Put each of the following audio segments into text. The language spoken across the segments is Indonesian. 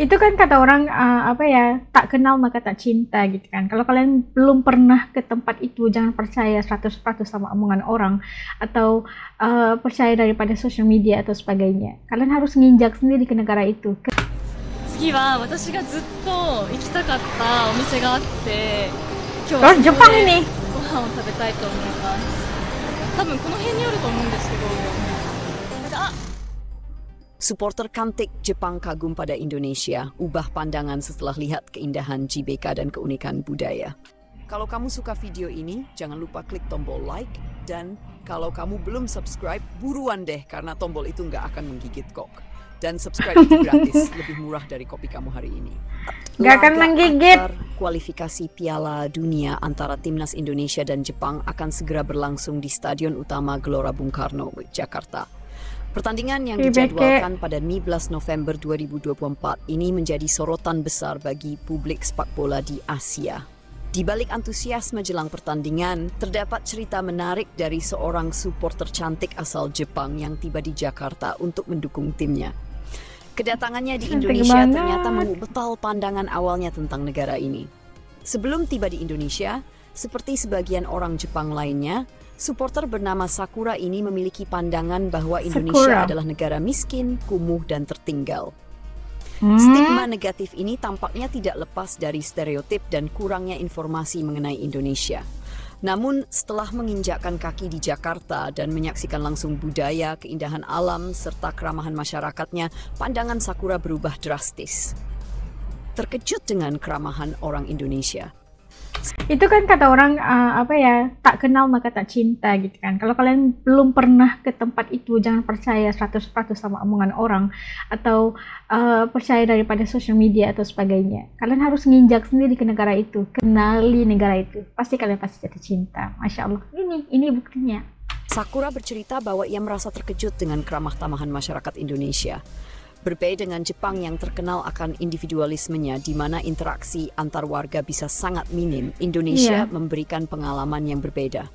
Itu kan kata orang apa ya, tak kenal maka tak cinta gitu kan. Kalau kalian belum pernah ke tempat itu, jangan percaya 100% sama omongan orang atau percaya daripada social media atau sebagainya. Kalian harus nginjak sendiri ke negara itu. 次は私がずっと行きたかったお店があって、今日 Oh, はそこ Jepang で ini. ご飯を食べたいと思います。多分この辺にあると思うんですけど、Supporter kantik Jepang kagum pada Indonesia, ubah pandangan setelah lihat keindahan GBK dan keunikan budaya. Kalau kamu suka video ini, jangan lupa klik tombol like, dan kalau kamu belum subscribe, buruan deh karena tombol itu nggak akan menggigit kok. Dan subscribe itu gratis, lebih murah dari kopi kamu hari ini. Nggak akan menggigit. Laga kualifikasi Piala Dunia antara Timnas Indonesia dan Jepang akan segera berlangsung di Stadion Utama Gelora Bung Karno, Jakarta. Pertandingan yang dijadwalkan pada 15 November 2024 ini menjadi sorotan besar bagi publik sepak bola di Asia. Di balik antusiasme jelang pertandingan, terdapat cerita menarik dari seorang supporter cantik asal Jepang yang tiba di Jakarta untuk mendukung timnya. Kedatangannya di Indonesia ternyata mengubah pandangan awalnya tentang negara ini. Sebelum tiba di Indonesia, seperti sebagian orang Jepang lainnya, supporter bernama Sakura ini memiliki pandangan bahwa Indonesia adalah negara miskin, kumuh, dan tertinggal. Stigma negatif ini tampaknya tidak lepas dari stereotip dan kurangnya informasi mengenai Indonesia. Namun, setelah menginjakkan kaki di Jakarta dan menyaksikan langsung budaya, keindahan alam, serta keramahan masyarakatnya, pandangan Sakura berubah drastis. Terkejut dengan keramahan orang Indonesia. Itu kan kata orang apa ya, tak kenal maka tak cinta gitu kan. Kalau kalian belum pernah ke tempat itu, jangan percaya 100% sama omongan orang atau percaya daripada social media atau sebagainya. Kalian harus nginjak sendiri ke negara itu, kenali negara itu. Pasti kalian pasti jatuh cinta. Masya Allah, ini buktinya. Sakura bercerita bahwa ia merasa terkejut dengan keramah tamahan masyarakat Indonesia. Berbeda dengan Jepang yang terkenal akan individualismenya, di mana interaksi antar warga bisa sangat minim, Indonesia memberikan pengalaman yang berbeda.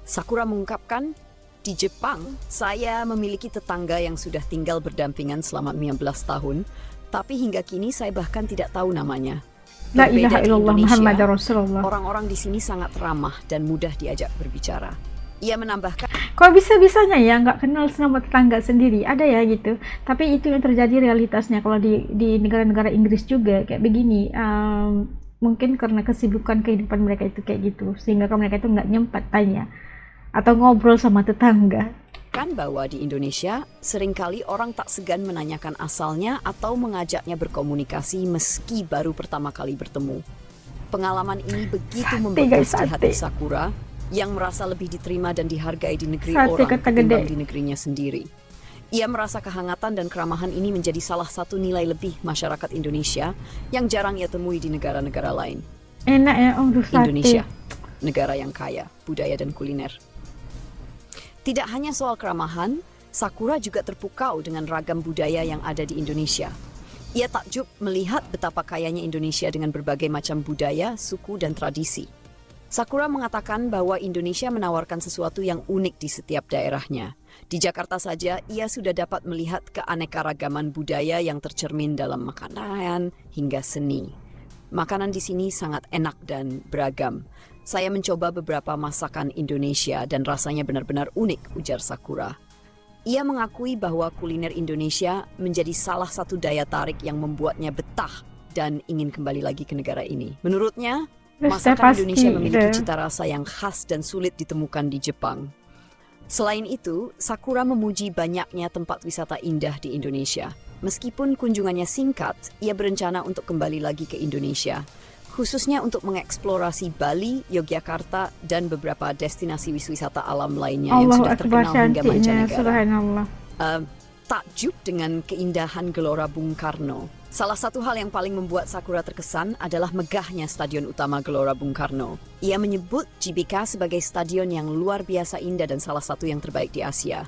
Sakura mengungkapkan, di Jepang, saya memiliki tetangga yang sudah tinggal berdampingan selama 15 tahun, tapi hingga kini saya bahkan tidak tahu namanya. La ilaha Berbeda di illallah Indonesia, Muhammad Rasulullah. orang-orang di sini sangat ramah dan mudah diajak berbicara. Ia menambahkan, kok bisa-bisanya ya nggak kenal sama tetangga sendiri? Ada ya gitu. Tapi itu yang terjadi realitasnya kalau di negara-negara Inggris juga kayak begini. Mungkin karena kesibukan kehidupan mereka itu kayak gitu, sehingga mereka itu nggak nyempat tanya atau ngobrol sama tetangga. kan bahwa di Indonesia seringkali orang tak segan menanyakan asalnya atau mengajaknya berkomunikasi meski baru pertama kali bertemu. Pengalaman ini begitu membekas di hati Sakura yang merasa lebih diterima dan dihargai di negeri orang ketimbang di negerinya sendiri. Ia merasa kehangatan dan keramahan ini menjadi salah satu nilai lebih masyarakat Indonesia yang jarang ia temui di negara-negara lain. Enak ya, Indonesia, negara yang kaya budaya dan kuliner. Tidak hanya soal keramahan, Sakura juga terpukau dengan ragam budaya yang ada di Indonesia. Ia takjub melihat betapa kayanya Indonesia dengan berbagai macam budaya, suku, dan tradisi. Sakura mengatakan bahwa Indonesia menawarkan sesuatu yang unik di setiap daerahnya. Di Jakarta saja, ia sudah dapat melihat keanekaragaman budaya yang tercermin dalam makanan hingga seni. Makanan di sini sangat enak dan beragam. Saya mencoba beberapa masakan Indonesia dan rasanya benar-benar unik, ujar Sakura. Ia mengakui bahwa kuliner Indonesia menjadi salah satu daya tarik yang membuatnya betah dan ingin kembali lagi ke negara ini. Menurutnya, masakan Indonesia memiliki cita rasa yang khas dan sulit ditemukan di Jepang. Selain itu, Sakura memuji banyaknya tempat wisata indah di Indonesia. Meskipun kunjungannya singkat, ia berencana untuk kembali lagi ke Indonesia, khususnya untuk mengeksplorasi Bali, Yogyakarta, dan beberapa destinasi wisata alam lainnya yang sudah terkenal hingga mancanegara. Takjub dengan keindahan Gelora Bung Karno. Salah satu hal yang paling membuat Sakura terkesan adalah megahnya Stadion Utama Gelora Bung Karno. Ia menyebut GBK sebagai stadion yang luar biasa indah dan salah satu yang terbaik di Asia.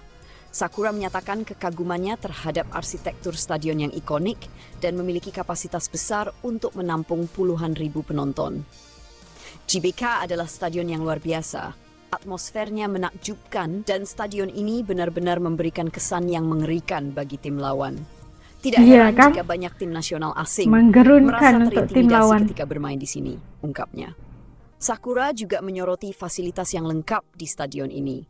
Sakura menyatakan kekagumannya terhadap arsitektur stadion yang ikonik dan memiliki kapasitas besar untuk menampung puluhan ribu penonton. GBK adalah stadion yang luar biasa. Atmosfernya menakjubkan dan stadion ini benar-benar memberikan kesan yang mengerikan bagi tim lawan. Tidak Iya heran kan? jika banyak tim nasional asing Menggerunkan merasa untuk tim terintimidasi lawan. ketika bermain di sini, ungkapnya. Sakura juga menyoroti fasilitas yang lengkap di stadion ini.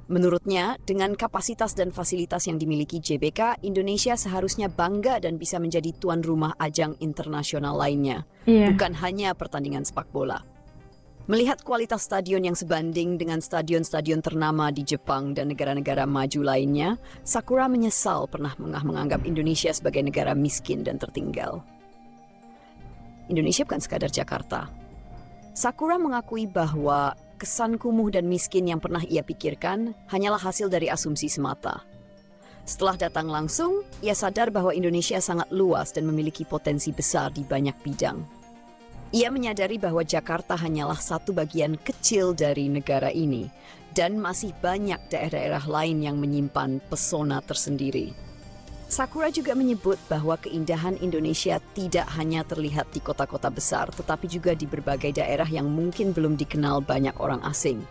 Menurutnya, dengan kapasitas dan fasilitas yang dimiliki JBK, Indonesia seharusnya bangga dan bisa menjadi tuan rumah ajang internasional lainnya, Iya. bukan hanya pertandingan sepak bola. Melihat kualitas stadion yang sebanding dengan stadion-stadion ternama di Jepang dan negara-negara maju lainnya, Sakura menyesal pernah menganggap Indonesia sebagai negara miskin dan tertinggal. Indonesia bukan sekadar Jakarta. Sakura mengakui bahwa kesan kumuh dan miskin yang pernah ia pikirkan hanyalah hasil dari asumsi semata. Setelah datang langsung, ia sadar bahwa Indonesia sangat luas dan memiliki potensi besar di banyak bidang. Ia menyadari bahwa Jakarta hanyalah satu bagian kecil dari negara ini, dan masih banyak daerah-daerah lain yang menyimpan pesona tersendiri. Sakura juga menyebut bahwa keindahan Indonesia tidak hanya terlihat di kota-kota besar, tetapi juga di berbagai daerah yang mungkin belum dikenal banyak orang asing.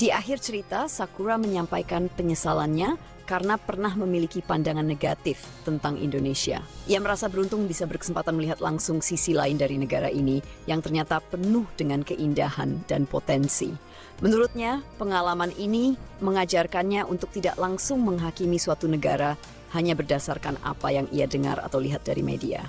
Di akhir cerita, Sakura menyampaikan penyesalannya karena pernah memiliki pandangan negatif tentang Indonesia. Ia merasa beruntung bisa berkesempatan melihat langsung sisi lain dari negara ini yang ternyata penuh dengan keindahan dan potensi. Menurutnya, pengalaman ini mengajarkannya untuk tidak langsung menghakimi suatu negara hanya berdasarkan apa yang ia dengar atau lihat dari media.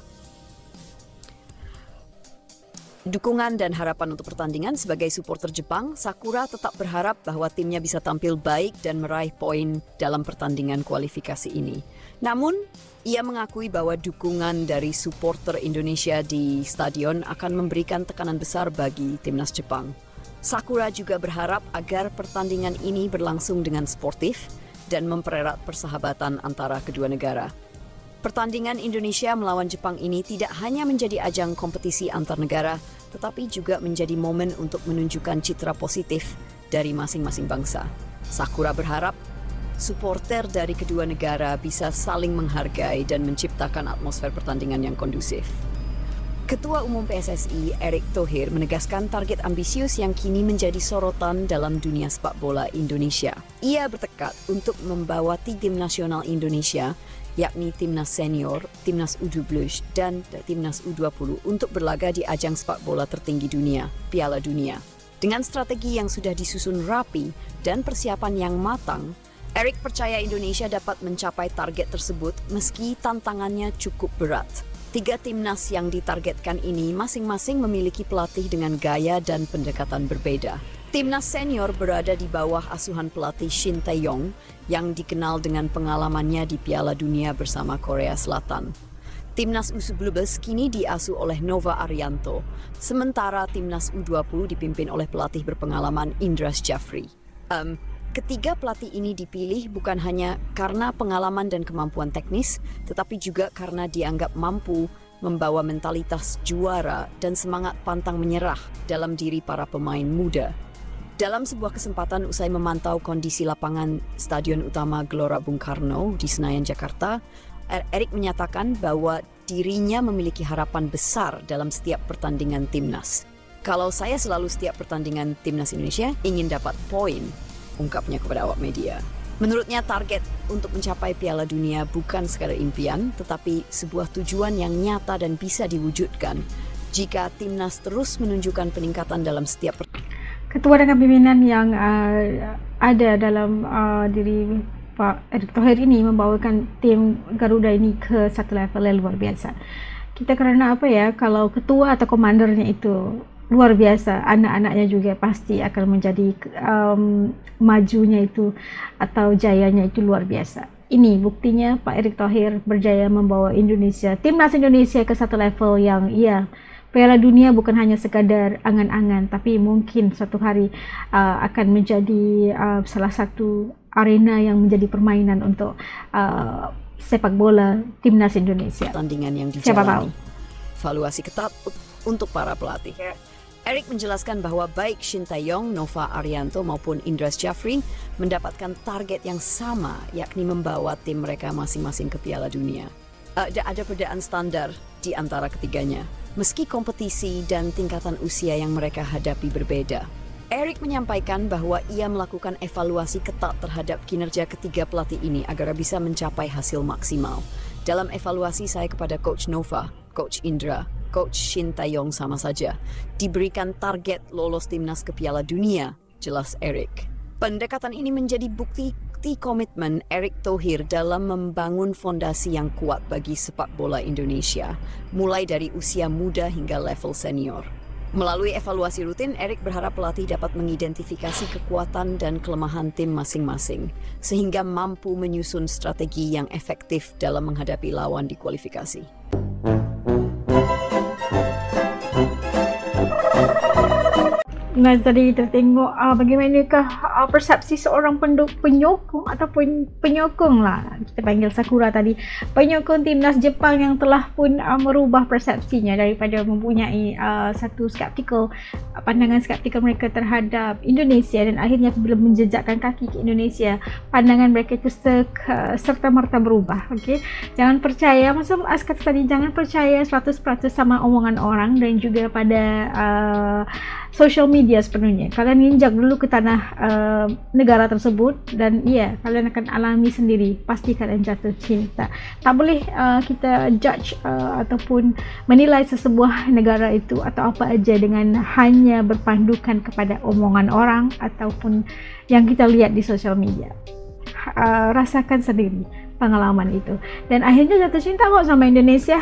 Dukungan dan harapan untuk pertandingan sebagai supporter Jepang, Sakura tetap berharap bahwa timnya bisa tampil baik dan meraih poin dalam pertandingan kualifikasi ini. Namun, ia mengakui bahwa dukungan dari supporter Indonesia di stadion akan memberikan tekanan besar bagi timnas Jepang. Sakura juga berharap agar pertandingan ini berlangsung dengan sportif dan mempererat persahabatan antara kedua negara. Pertandingan Indonesia melawan Jepang ini tidak hanya menjadi ajang kompetisi antar negara, tetapi juga menjadi momen untuk menunjukkan citra positif dari masing-masing bangsa. Sakura berharap supporter dari kedua negara bisa saling menghargai dan menciptakan atmosfer pertandingan yang kondusif. Ketua Umum PSSI, Erick Thohir, menegaskan target ambisius yang kini menjadi sorotan dalam dunia sepak bola Indonesia. Ia bertekad untuk membawa tim nasional Indonesia, yakni Timnas Senior, Timnas U12, dan Timnas U20 untuk berlaga di ajang sepak bola tertinggi dunia, Piala Dunia. Dengan strategi yang sudah disusun rapi dan persiapan yang matang, Erick percaya Indonesia dapat mencapai target tersebut meski tantangannya cukup berat. 3 timnas yang ditargetkan ini masing-masing memiliki pelatih dengan gaya dan pendekatan berbeda. Timnas senior berada di bawah asuhan pelatih Shin Tae-yong yang dikenal dengan pengalamannya di Piala Dunia bersama Korea Selatan. Timnas U19 kini diasuh oleh Nova Arianto, sementara Timnas U20 dipimpin oleh pelatih berpengalaman Indra Syafri. Ketiga pelatih ini dipilih bukan hanya karena pengalaman dan kemampuan teknis, tetapi juga karena dianggap mampu membawa mentalitas juara dan semangat pantang menyerah dalam diri para pemain muda. Dalam sebuah kesempatan usai memantau kondisi lapangan Stadion Utama Gelora Bung Karno di Senayan, Jakarta, Erick menyatakan bahwa dirinya memiliki harapan besar dalam setiap pertandingan timnas. Kalau saya selalu setiap pertandingan timnas Indonesia ingin dapat poin, ungkapnya kepada awak media. Menurutnya target untuk mencapai Piala Dunia bukan sekadar impian, tetapi sebuah tujuan yang nyata dan bisa diwujudkan jika timnas terus menunjukkan peningkatan dalam setiap Ketua dengan pimpinan yang ada dalam diri Pak Erick Thohir ini membawakan tim Garuda ini ke satu level yang luar biasa. Kita karena apa ya, kalau ketua atau komandernya itu luar biasa, anak-anaknya juga pasti akan menjadi majunya itu atau jayanya itu luar biasa. Ini buktinya Pak Erick Thohir berjaya membawa Indonesia, timnas Indonesia ke satu level yang Piala Dunia bukan hanya sekadar angan-angan, tapi mungkin suatu hari akan menjadi salah satu arena yang menjadi permainan untuk sepak bola timnas Indonesia. Pertandingan yang dijalani, evaluasi ketat untuk para pelatih. Erick menjelaskan bahwa baik Shin Tae-yong, Nova Arianto maupun Indra Syafri mendapatkan target yang sama, yakni membawa tim mereka masing-masing ke Piala Dunia. Ada perbedaan standar di antara ketiganya, meski kompetisi dan tingkatan usia yang mereka hadapi berbeda. Erick menyampaikan bahwa ia melakukan evaluasi ketat terhadap kinerja ketiga pelatih ini agar bisa mencapai hasil maksimal. Dalam evaluasi saya kepada Coach Nova, Coach Indra, Coach Shin Taeyong sama saja. Diberikan target lolos timnas ke Piala Dunia, jelas Eric. Pendekatan ini menjadi bukti komitmen Erick Thohir dalam membangun fondasi yang kuat bagi sepak bola Indonesia, mulai dari usia muda hingga level senior. Melalui evaluasi rutin, Erick berharap pelatih dapat mengidentifikasi kekuatan dan kelemahan tim masing-masing, sehingga mampu menyusun strategi yang efektif dalam menghadapi lawan di kualifikasi. Nah, tadi kita tengok bagaimanakah persepsi seorang penyokong ataupun penyokong lah, kita panggil Sakura tadi, penyokong timnas Jepang yang telah pun merubah persepsinya daripada mempunyai satu pandangan skeptikal mereka terhadap Indonesia, dan akhirnya bila menjejakkan kaki ke Indonesia, pandangan mereka itu serta-merta berubah. Okey, jangan percaya, macam As kata tadi, jangan percaya 100% sama omongan orang dan juga pada social media sepenuhnya. Kalian injak dulu ke tanah negara tersebut dan kalian akan alami sendiri, pasti kalian jatuh cinta. Tak boleh kita judge ataupun menilai sesebuah negara itu atau apa aja dengan hanya berpandukan kepada omongan orang ataupun yang kita lihat di social media. Rasakan sendiri pengalaman itu, dan akhirnya jatuh cinta kok sama Indonesia.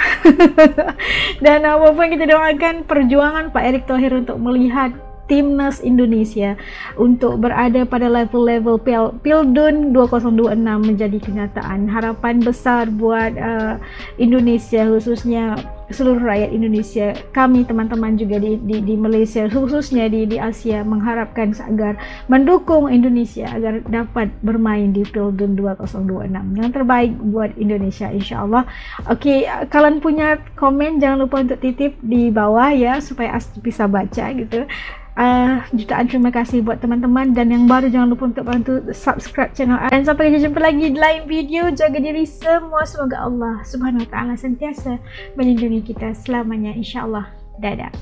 Dan apapun kita doakan perjuangan Pak Erick Thohir untuk melihat timnas Indonesia untuk berada pada level-level Pildun 2026 menjadi kenyataan. Harapan besar buat Indonesia, khususnya seluruh rakyat Indonesia, kami teman-teman juga di Malaysia, khususnya di Asia, mengharapkan agar mendukung Indonesia agar dapat bermain di Pildun 2026. Yang terbaik buat Indonesia, insyaAllah. Okey, kalian punya komen jangan lupa untuk titip di bawah ya, supaya As bisa baca gitu. Jutaan terima kasih buat teman-teman, dan yang baru jangan lupa untuk bantu subscribe channel. Dan sampai jumpa lagi di lain video. Jaga diri semua, semoga Allah Subhanahu Wa Taala sentiasa melindungi kita selamanya, insyaAllah. Dadah.